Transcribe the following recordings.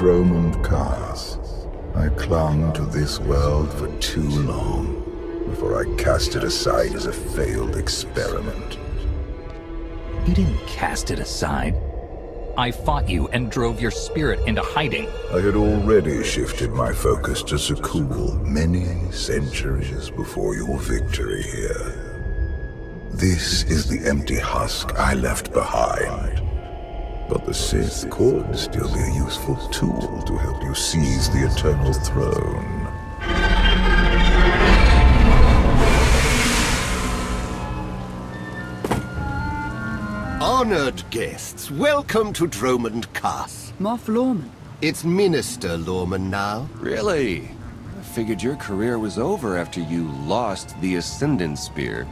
Dromund Kaas. I clung to this world for too long before I cast it aside as a failed experiment. You didn't cast it aside. I fought you and drove your spirit into hiding. I had already shifted my focus to Sekul many centuries before your victory here. This is the empty husk I left behind. But the Sith could still be a useful tool to help you seize the Eternal Throne. Honored guests, welcome to Dromund Kaas. Moff Lorman. It's Minister Lorman now. Really? I figured your career was over after you lost the Ascendant Spear.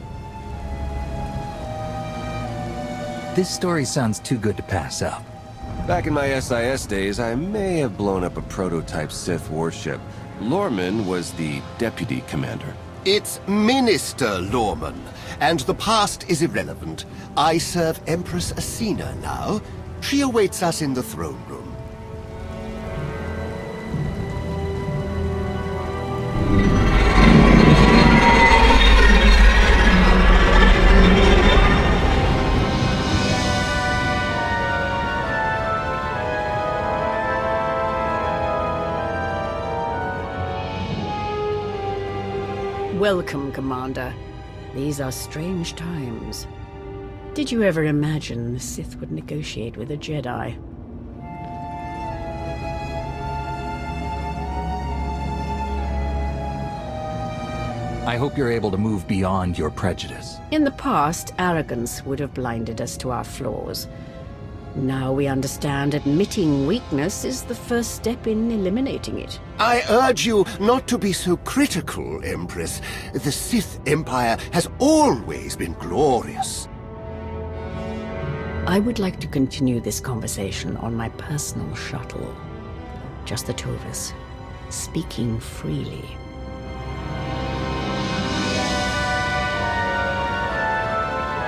This story sounds too good to pass up. Back in my SIS days, I may have blown up a prototype Sith warship. Lorman was the deputy commander. It's Minister Lorman, and the past is irrelevant. I serve Empress Asina now. She awaits us in the throne room. Welcome, Commander. These are strange times. Did you ever imagine the Sith would negotiate with a Jedi? I hope you're able to move beyond your prejudice. In the past, arrogance would have blinded us to our flaws. Now we understand admitting weakness is the first step in eliminating it. I urge you not to be so critical, Empress. The Sith Empire has always been glorious. I would like to continue this conversation on my personal shuttle. Just the two of us, speaking freely.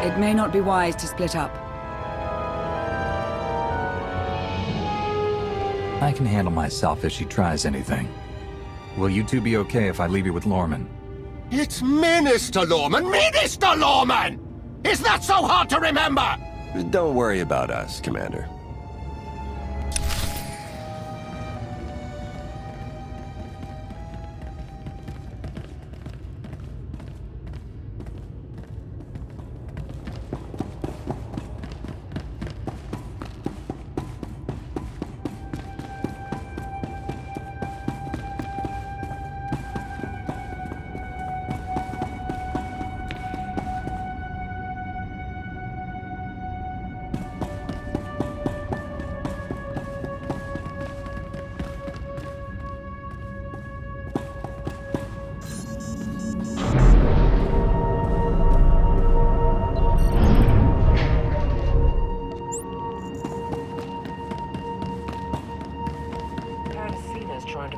It may not be wise to split up. I can handle myself if she tries anything. Will you two be okay if I leave you with Lorman? It's Minister Lorman! Minister Lorman! Is that so hard to remember? Don't worry about us, Commander.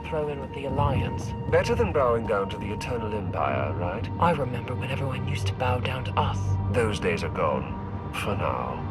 Throw in with the Alliance. Better than bowing down to the Eternal Empire, right? I remember when everyone used to bow down to us. Those days are gone. For now.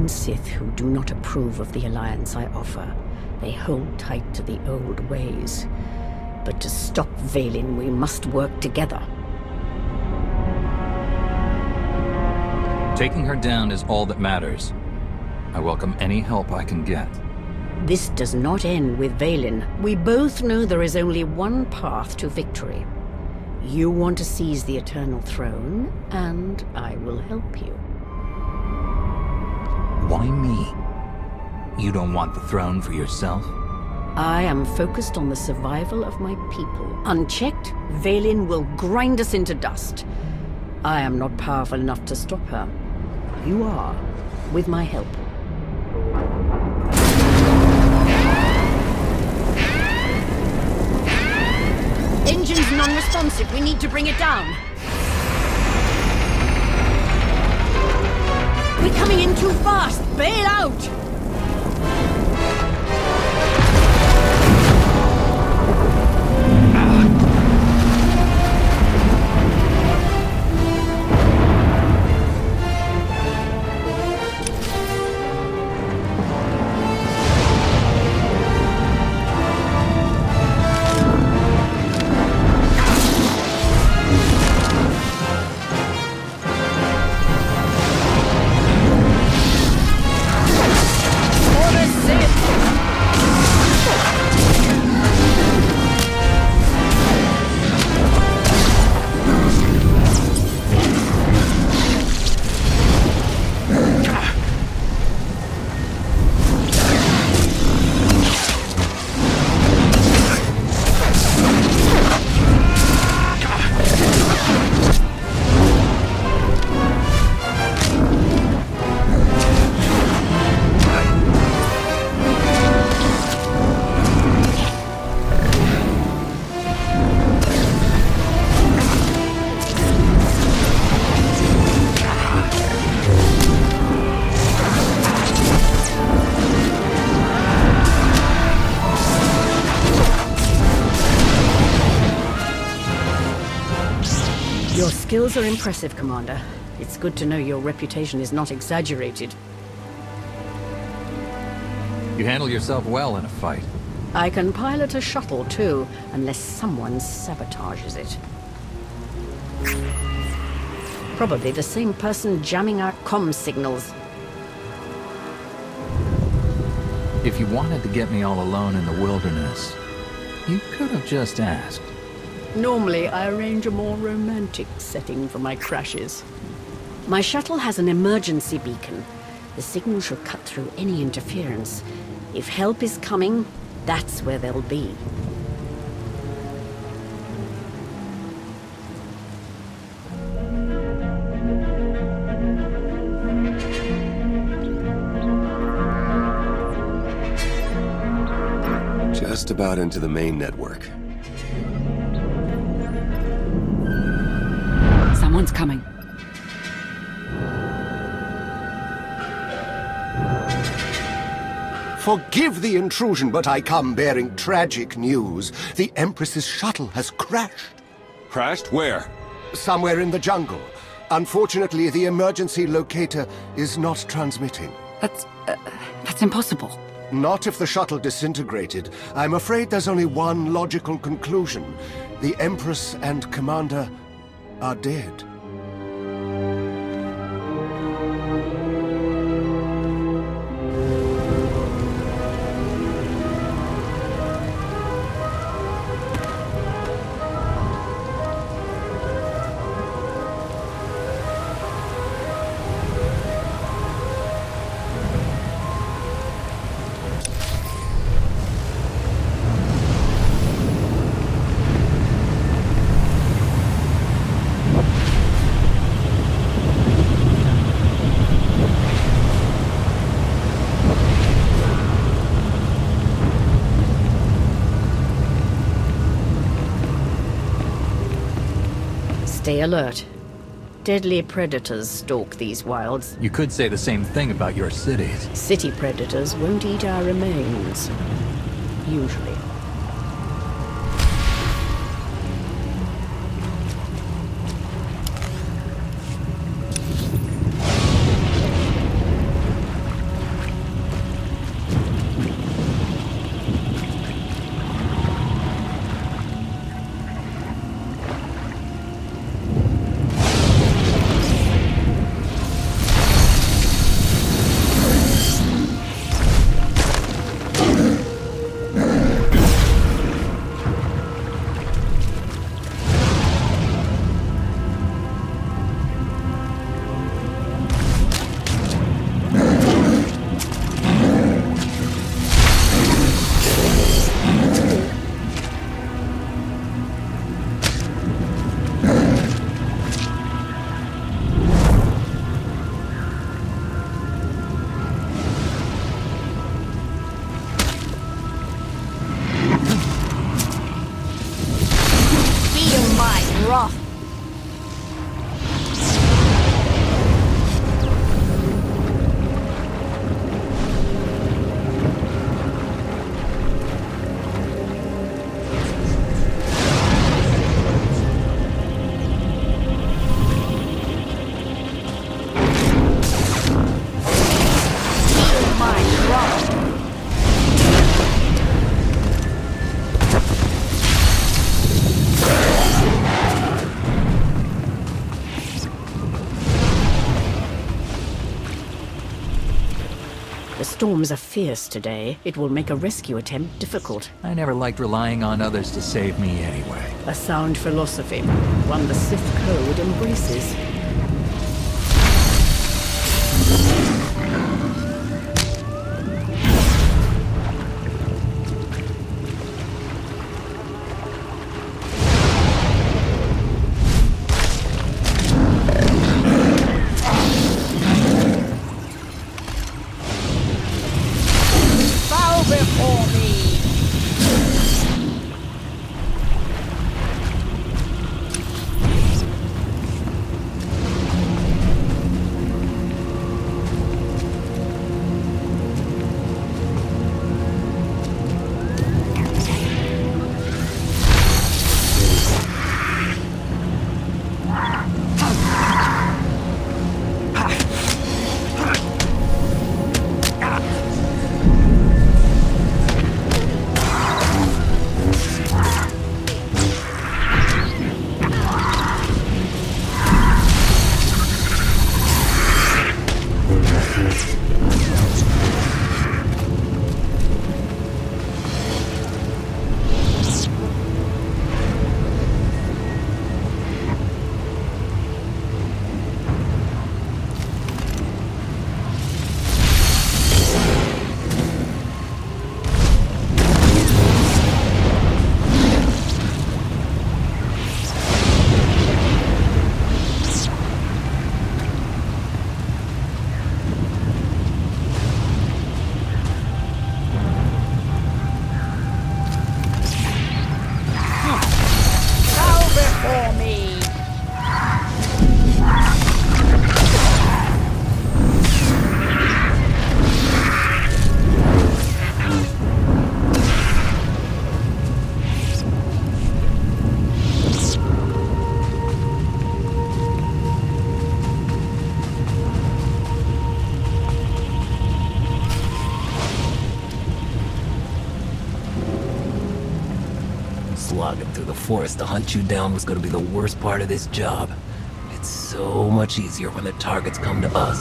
Sith who do not approve of the alliance I offer. They hold tight to the old ways. But to stop Vaylin, we must work together. Taking her down is all that matters. I welcome any help I can get. This does not end with Vaylin. We both know there is only one path to victory. You want to seize the Eternal Throne, and I will help you. Why me? You don't want the throne for yourself? I am focused on the survival of my people. Unchecked, Vaylin will grind us into dust. I am not powerful enough to stop her. You are, with my help. Engine's non-responsive. We need to bring it down. We're coming in too fast. Bail out! Your skills are impressive, Commander. It's good to know your reputation is not exaggerated. You handle yourself well in a fight. I can pilot a shuttle, too, unless someone sabotages it. Probably the same person jamming our comm signals. If you wanted to get me all alone in the wilderness, you could have just asked. Normally, I arrange a more romantic setting for my crashes. My shuttle has an emergency beacon. The signal should cut through any interference. If help is coming, that's where they'll be. Just about into the main network. Someone's coming. Forgive the intrusion, but I come bearing tragic news. The Empress's shuttle has crashed. Crashed? Where? Somewhere in the jungle. Unfortunately, the emergency locator is not transmitting. That's impossible. Not if the shuttle disintegrated. I'm afraid there's only one logical conclusion. The Empress and Commander are dead. Stay alert. Deadly predators stalk these wilds. You could say the same thing about your cities. City predators won't eat our remains. Usually. The storms are fierce today. It will make a rescue attempt difficult. I never liked relying on others to save me anyway. A sound philosophy, one the Sith Code embraces. Slogging through the forest to hunt you down was gonna be the worst part of this job. It's so much easier when the targets come to us.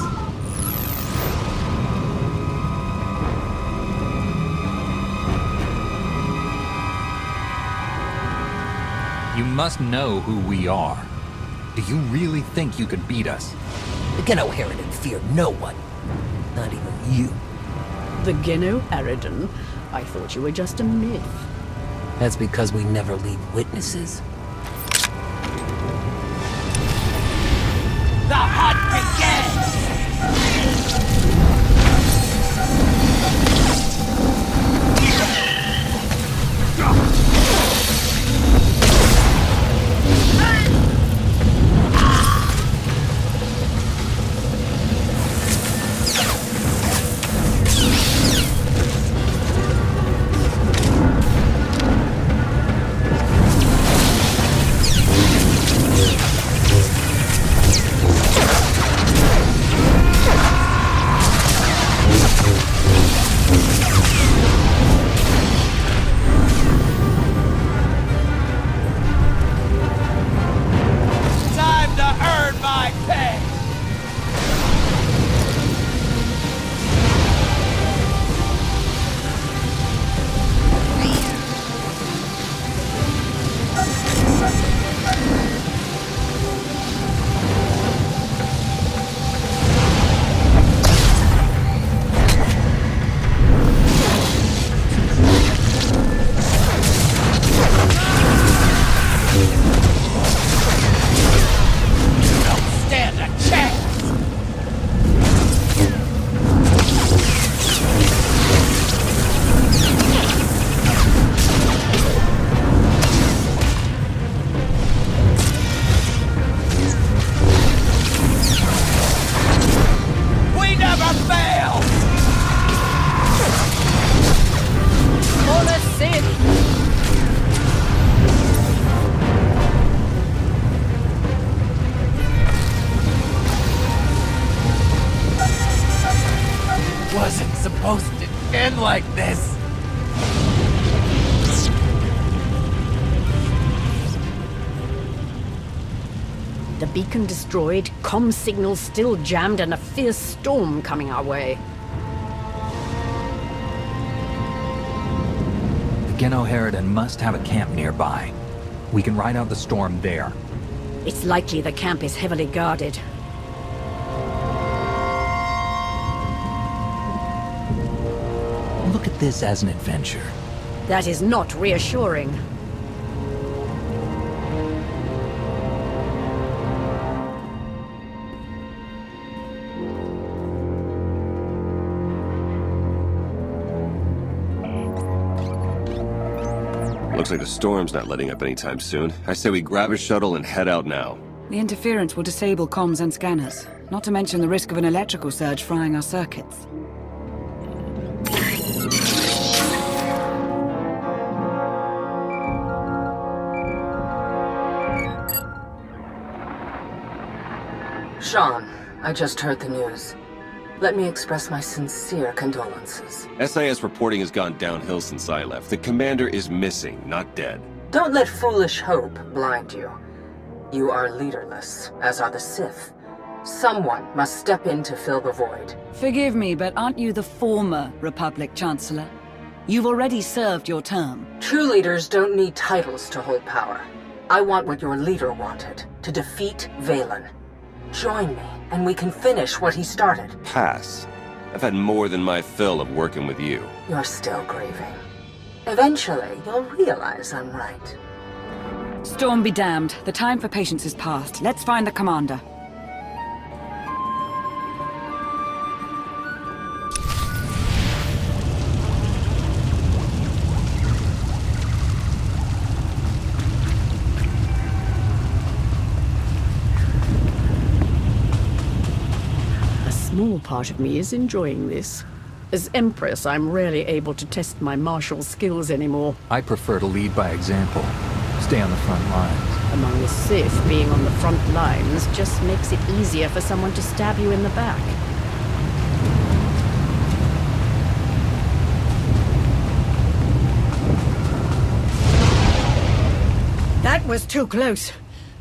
You must know who we are. Do you really think you could beat us? The Geno Harridan fear no one. Not even you. The Geno Harridan? I thought you were just a myth. That's because we never leave witnesses. The hunt begins! Wasn't supposed to end like this. The beacon destroyed, comm signals still jammed, and a fierce storm coming our way. Genoheridan must have a camp nearby. We can ride out the storm there. It's likely the camp is heavily guarded. Look at this as an adventure. That is not reassuring. Looks like the storm's not letting up anytime soon. I say we grab a shuttle and head out now. The interference will disable comms and scanners, not to mention the risk of an electrical surge frying our circuits. Sean, I just heard the news. Let me express my sincere condolences. SIS reporting has gone downhill since I left. The commander is missing, not dead. Don't let foolish hope blind you. You are leaderless, as are the Sith. Someone must step in to fill the void. Forgive me, but aren't you the former Republic Chancellor? You've already served your term. True leaders don't need titles to hold power. I want what your leader wanted, to defeat Valen. Join me, and we can finish what he started. Pass. I've had more than my fill of working with you. You're still grieving. Eventually, you'll realize I'm right. Storm be damned. The time for patience is past. Let's find the commander. A small part of me is enjoying this. As Empress, I'm rarely able to test my martial skills anymore. I prefer to lead by example. Stay on the front lines. Among the Sith, being on the front lines just makes it easier for someone to stab you in the back. That was too close.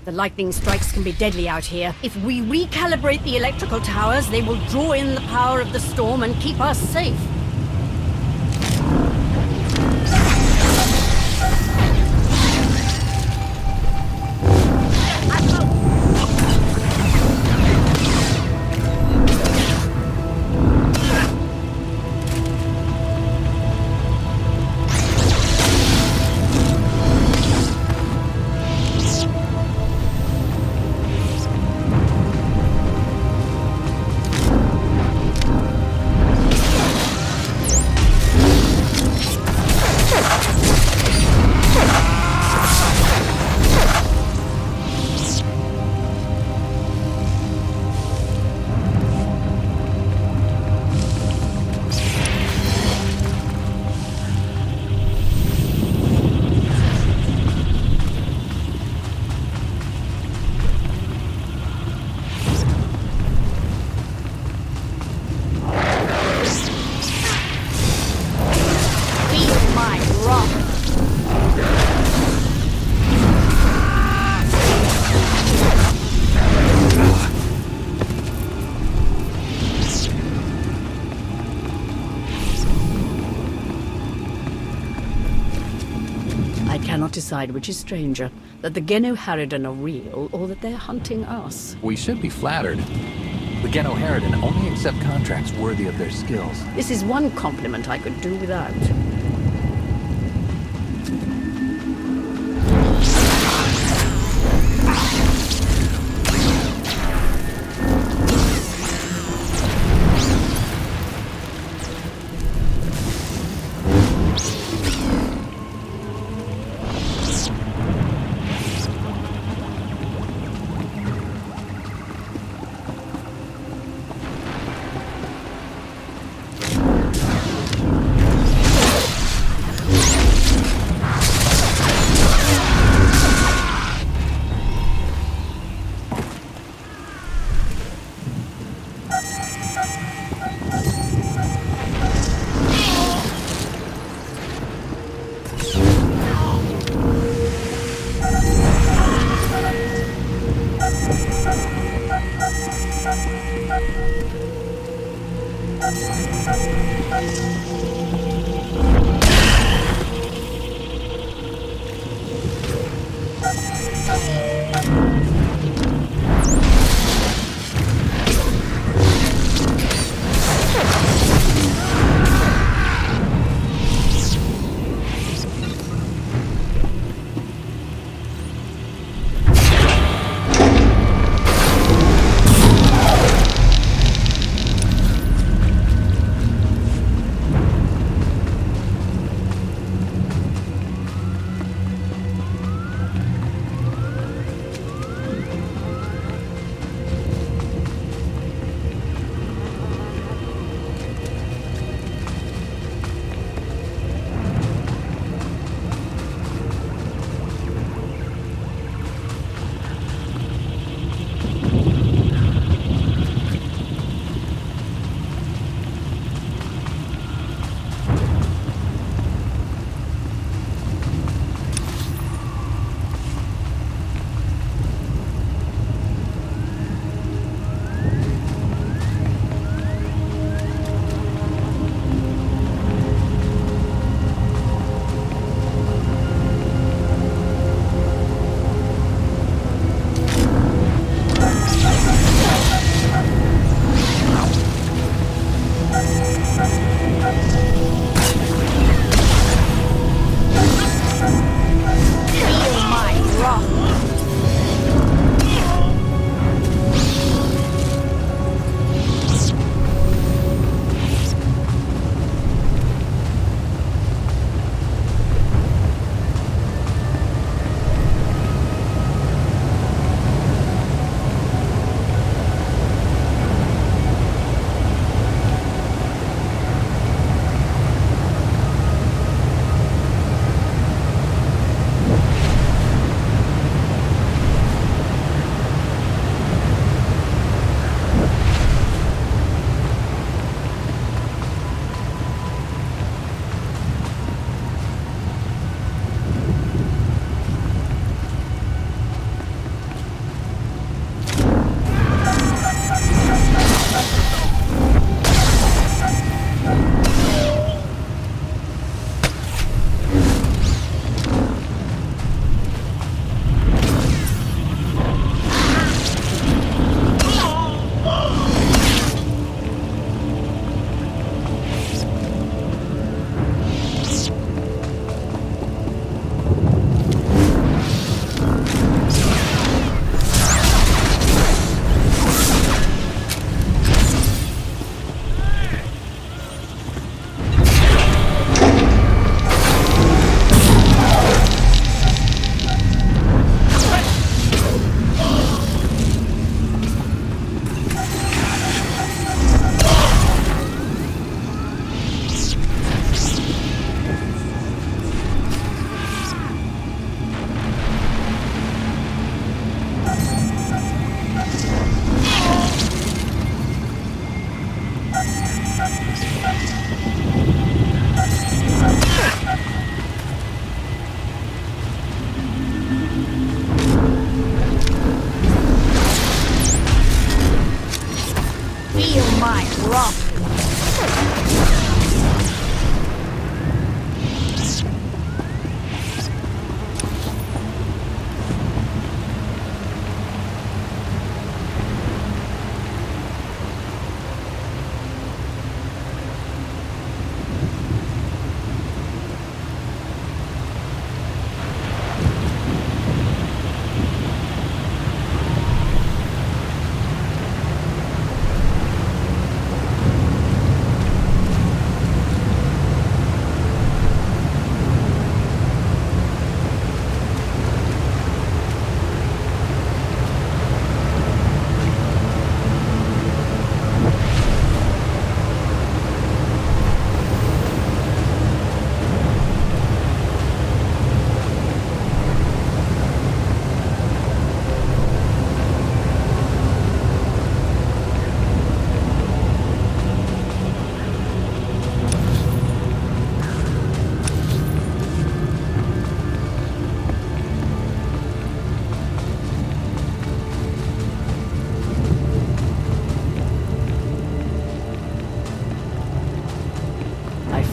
The lightning strikes can be deadly out here. If we recalibrate the electrical towers, they will draw in the power of the storm and keep us safe. I cannot decide which is stranger, that the Genoheridan are real, or that they're hunting us. We should be flattered. The Genoheridan only accept contracts worthy of their skills. This is one compliment I could do without.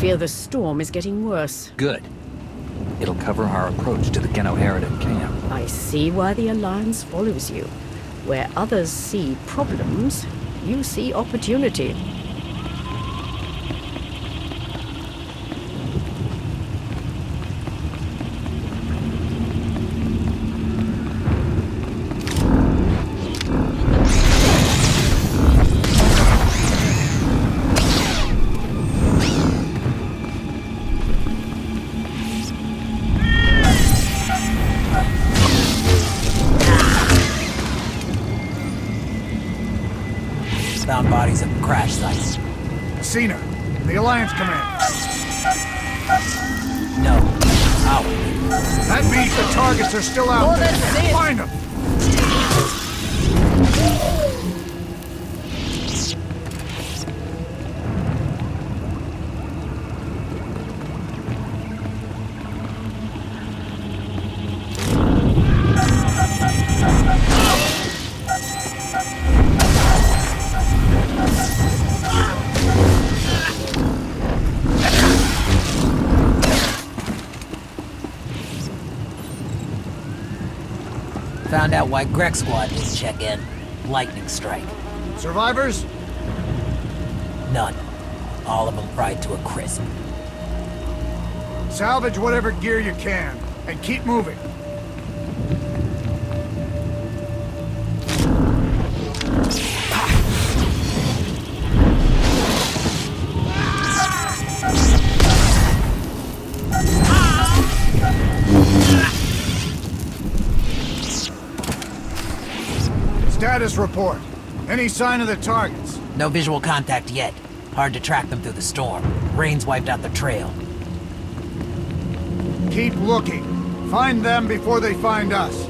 fear the storm is getting worse. Good. It'll cover our approach to the Genoheridan camp. I see why the Alliance follows you. Where others see problems, you see opportunity. Found bodies at the crash site. Seen her. The Alliance Command. No. Out. That means the targets are still out there. Find them! Found out why Greg Squad didn't check in. Lightning strike. Survivors? None. All of them fried to a crisp. Salvage whatever gear you can, and keep moving. Status report. Any sign of the targets? No visual contact yet. Hard to track them through the storm. Rain's wiped out the trail. Keep looking. Find them before they find us.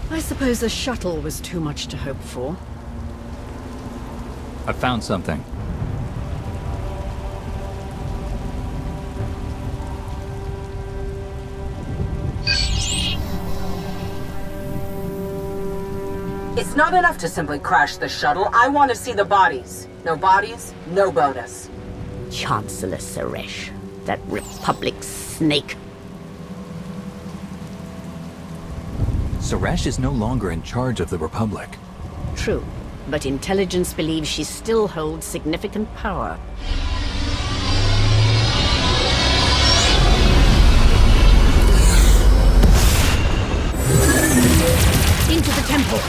I suppose the shuttle was too much to hope for. I found something. It's not enough to simply crash the shuttle. I want to see the bodies. No bodies, no bonus. Chancellor Suresh, that Republic snake. Suresh is no longer in charge of the Republic. True, but intelligence believes she still holds significant power. Into the temple!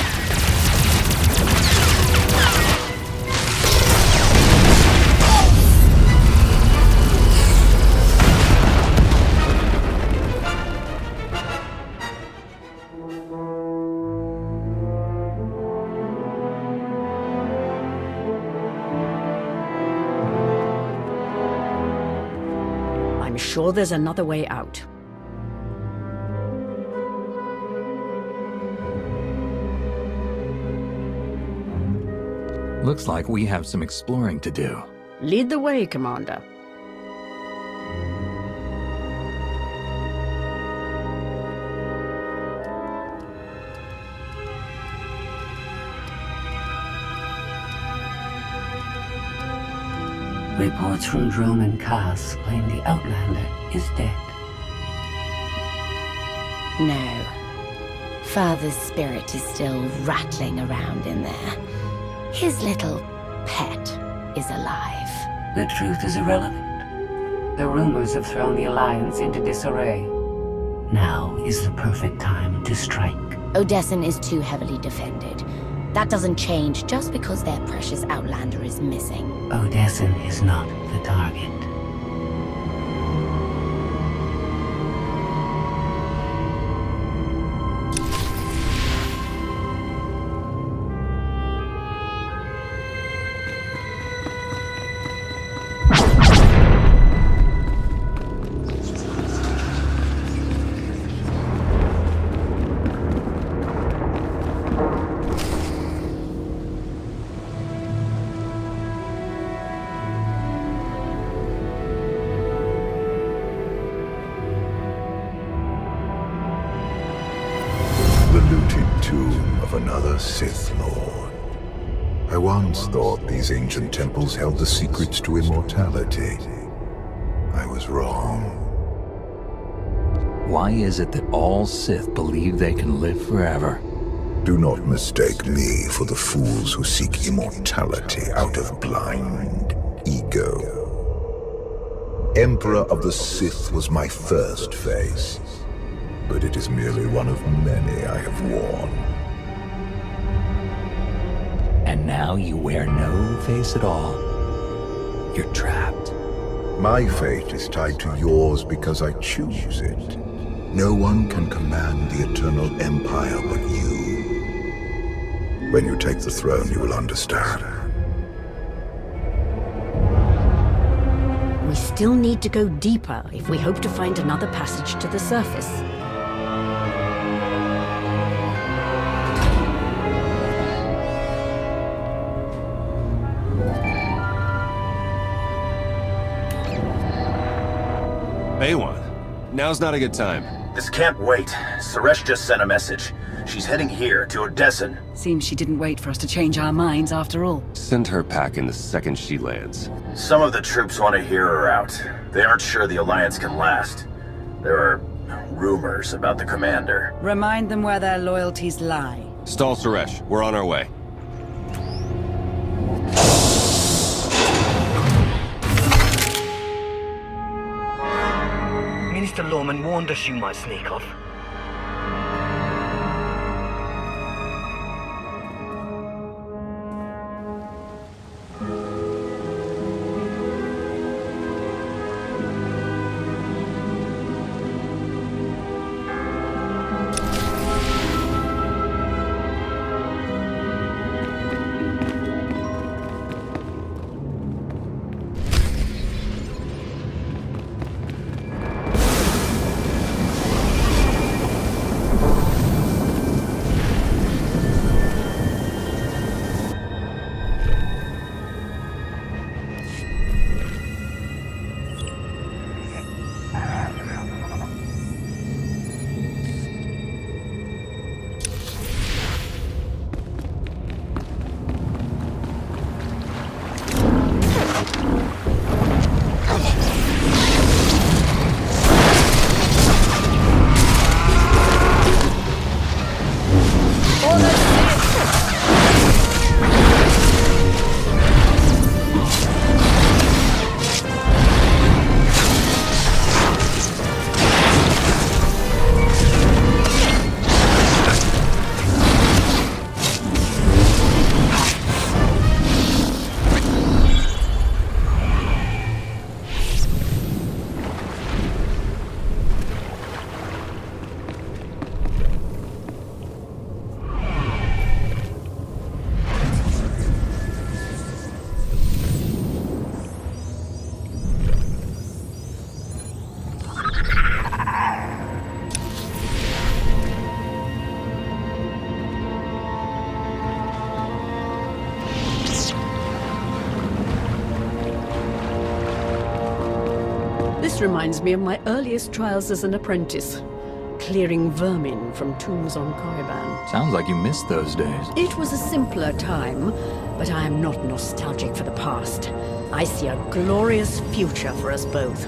I'm sure there's another way out. Looks like we have some exploring to do. Lead the way, Commander. Reports from Drone and Cass claim the Outlander is dead. No. Father's spirit is still rattling around in there. His little pet is alive. The truth is irrelevant. The rumors have thrown the Alliance into disarray. Now is the perfect time to strike. Odesson is too heavily defended. That doesn't change just because their precious Outlander is missing. Odesson is not the target. the Sith Lord. I once thought these ancient temples held the secrets to immortality. I was wrong. Why is it that all Sith believe they can live forever? Do not mistake me for the fools who seek immortality out of blind ego. Emperor of the Sith was my first face, but it is merely one of many I have worn. And now you wear no face at all. You're trapped. My fate is tied to yours because I choose it. No one can command the eternal empire but you. When you take the throne, you will understand. We still need to go deeper if we hope to find another passage to the surface. Baywan, now's not a good time. This can't wait. Suresh just sent a message. She's heading here, to Odessen. Seems she didn't wait for us to change our minds after all. Send her packing the second she lands. Some of the troops want to hear her out. They aren't sure the Alliance can last. There are rumors about the commander. Remind them where their loyalties lie. Stall Suresh, we're on our way. Minister Lorman warned us you might sneak off. This reminds me of my earliest trials as an apprentice, clearing vermin from tombs on Korriban. Sounds like you missed those days. It was a simpler time, but I am not nostalgic for the past. I see a glorious future for us both.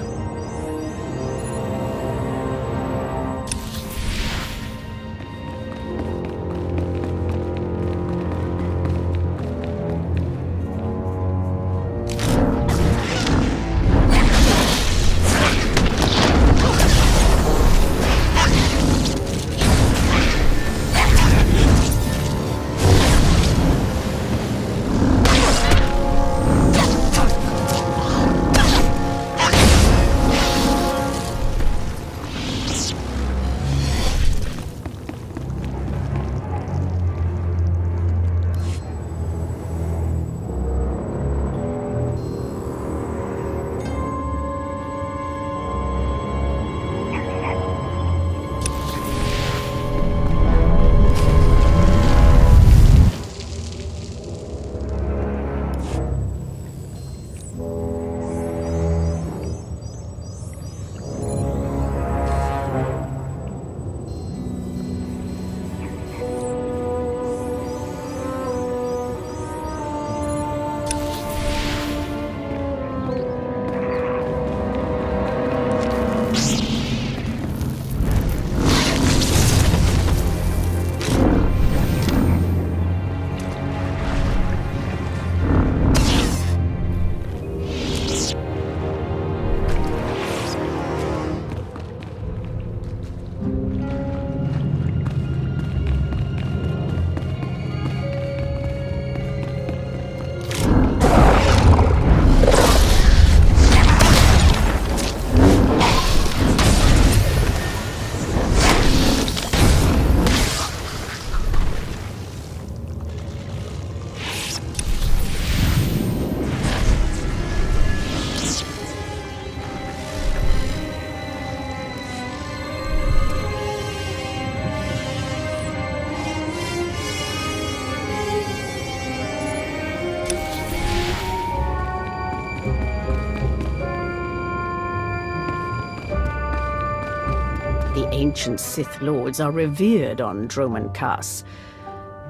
ancient Sith Lords are revered on Droman Kaas.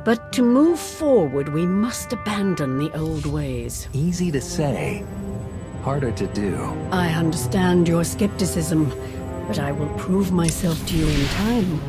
But to move forward, we must abandon the old ways. Easy to say, harder to do. I understand your skepticism, but I will prove myself to you in time.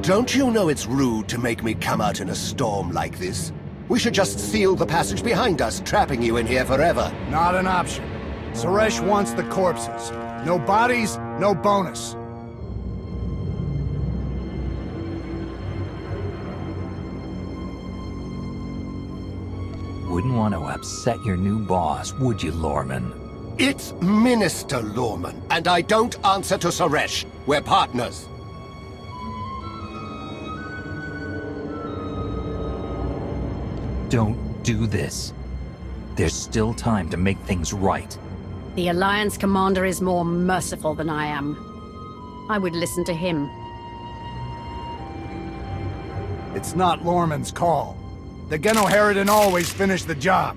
Don't you know it's rude to make me come out in a storm like this? We should just seal the passage behind us, trapping you in here forever. Not an option. Suresh wants the corpses. No bodies, no bonus. Wouldn't want to upset your new boss, would you, Lorman? It's Minister Lorman, and I don't answer to Suresh. We're partners. Don't do this. There's still time to make things right. The Alliance commander is more merciful than I am. I would listen to him. It's not Lorman's call. The Genoheridan always finish the job.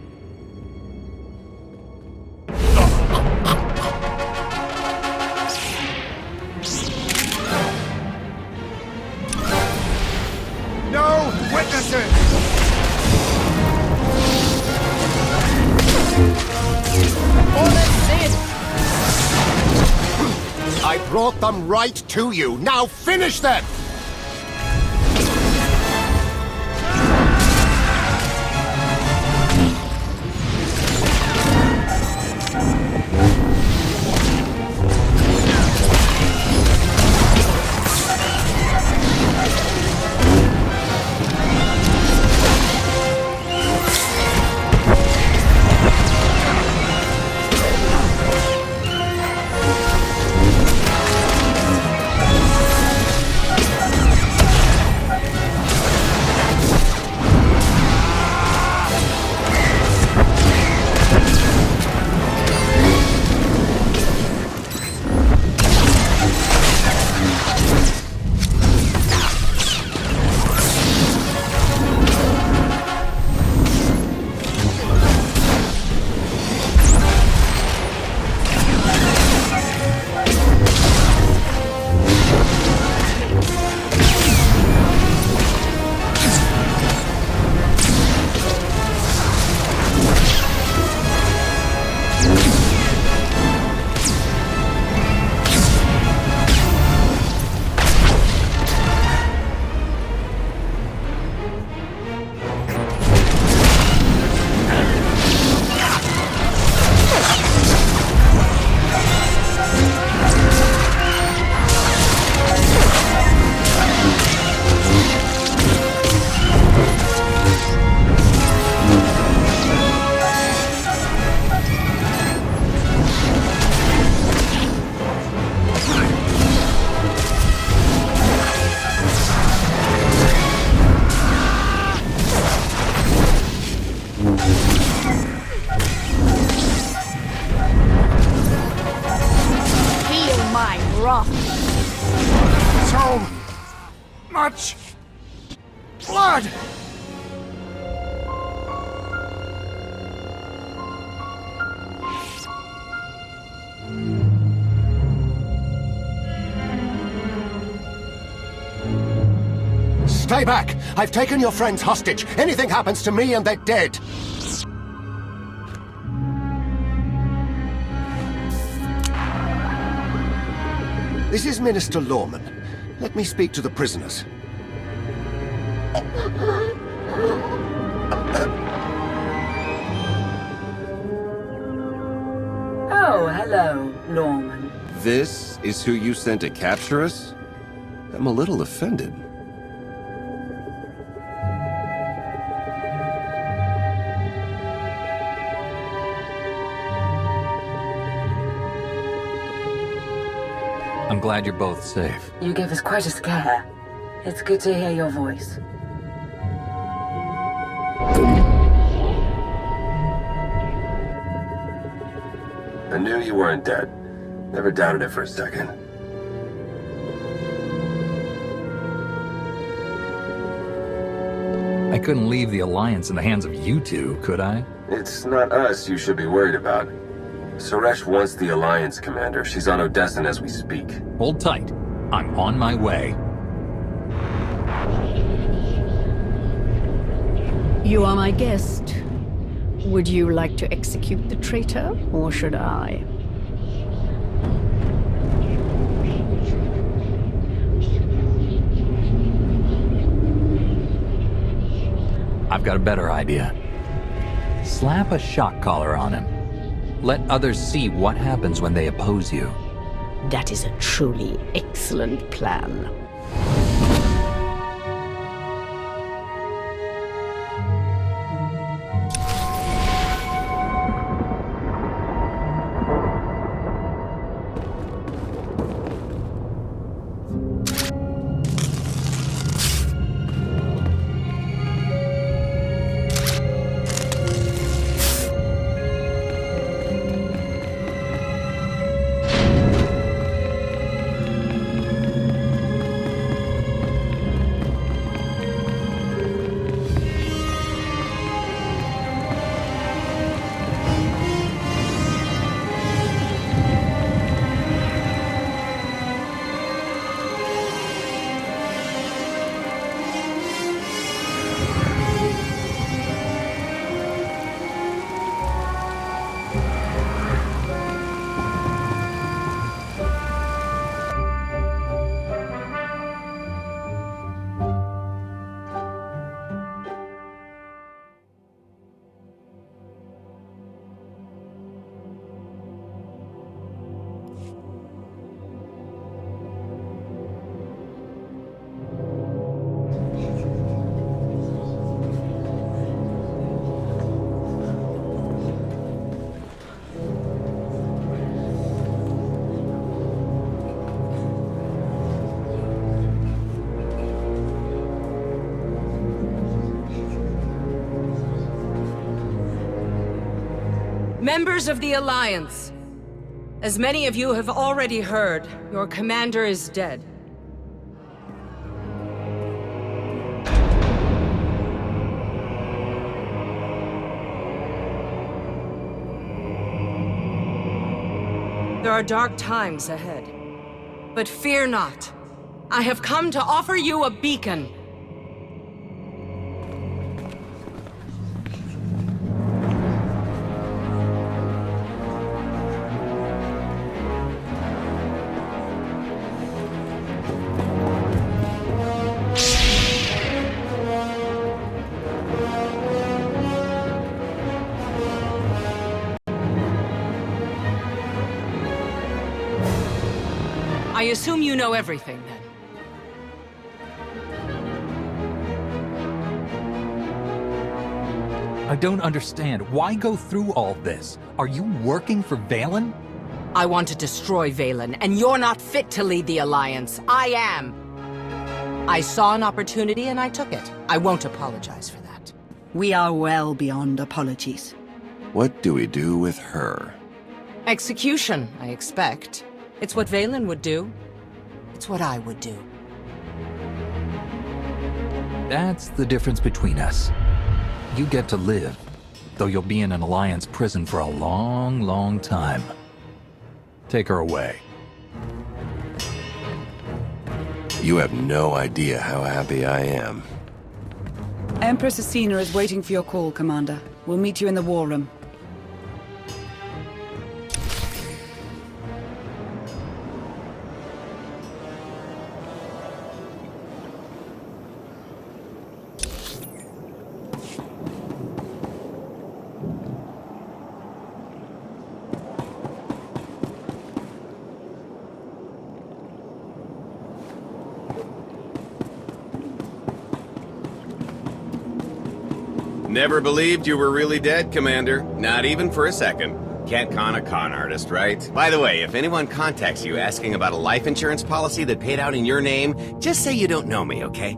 No witnesses! I brought them right to you. Now finish them! So much blood! Stay back! I've taken your friends hostage. Anything happens to me and they're dead. This is Minister Lorman. Let me speak to the prisoners. Oh, hello, Lorman. This is who you sent to capture us? I'm a little offended. I'm glad you're both safe. You gave us quite a scare. It's good to hear your voice. I knew you weren't dead. Never doubted it for a second. I couldn't leave the Alliance in the hands of you two, could I? It's not us you should be worried about. Suresh wants the Alliance, Commander. She's on Odessan as we speak. Hold tight. I'm on my way. You are my guest. Would you like to execute the traitor, or should I? I've got a better idea. Slap a shock collar on him. Let others see what happens when they oppose you. That is a truly excellent plan. Members of the Alliance, as many of you have already heard, your commander is dead. There are dark times ahead. But fear not. I have come to offer you a beacon. I assume you know everything, then. I don't understand. Why go through all this? Are you working for Valen? I want to destroy Valen, and you're not fit to lead the Alliance. I am. I saw an opportunity and I took it. I won't apologize for that. We are well beyond apologies. What do we do with her? Execution, I expect. It's what Valen would do. It's what I would do. That's the difference between us. You get to live, though you'll be in an Alliance prison for a long, long time. Take her away. You have no idea how happy I am. Empress Asina is waiting for your call, Commander. We'll meet you in the war room. Never believed you were really dead, Commander. Not even for a second. Can't con a con artist, right? By the way, if anyone contacts you asking about a life insurance policy that paid out in your name, just say you don't know me, okay?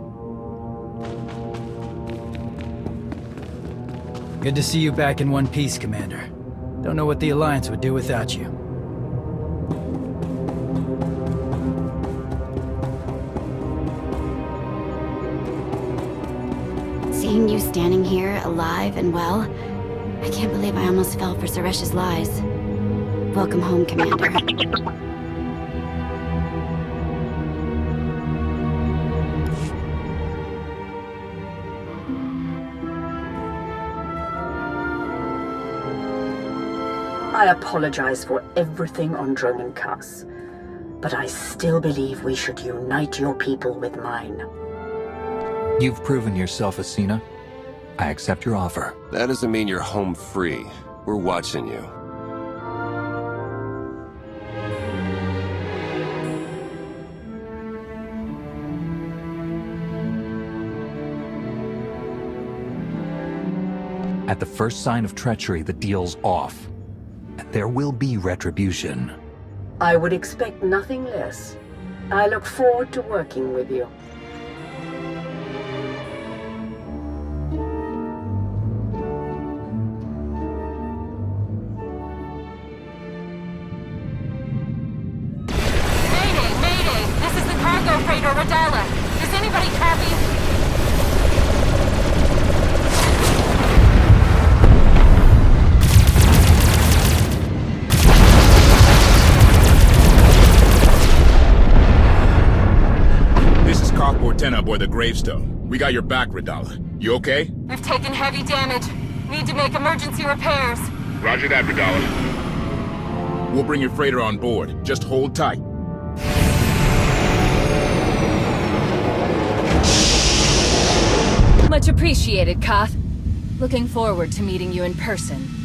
Good to see you back in one piece, Commander. Don't know what the Alliance would do without you. Seeing you standing here, alive and well, I can't believe I almost fell for Suresh's lies. Welcome home, Commander. I apologize for everything on Droman Kaas, but I still believe we should unite your people with mine. You've proven yourself, Asina. I accept your offer. That doesn't mean you're home free. We're watching you. At the first sign of treachery, the deal's off. And there will be retribution. I would expect nothing less. I look forward to working with you. Does anybody copy? This is Cockboard 10 aboard the Gravestone. We got your back, Radala. You okay? We've taken heavy damage. Need to make emergency repairs. Roger that, Radala. We'll bring your freighter on board. Just hold tight. Much appreciated, Koth. Looking forward to meeting you in person.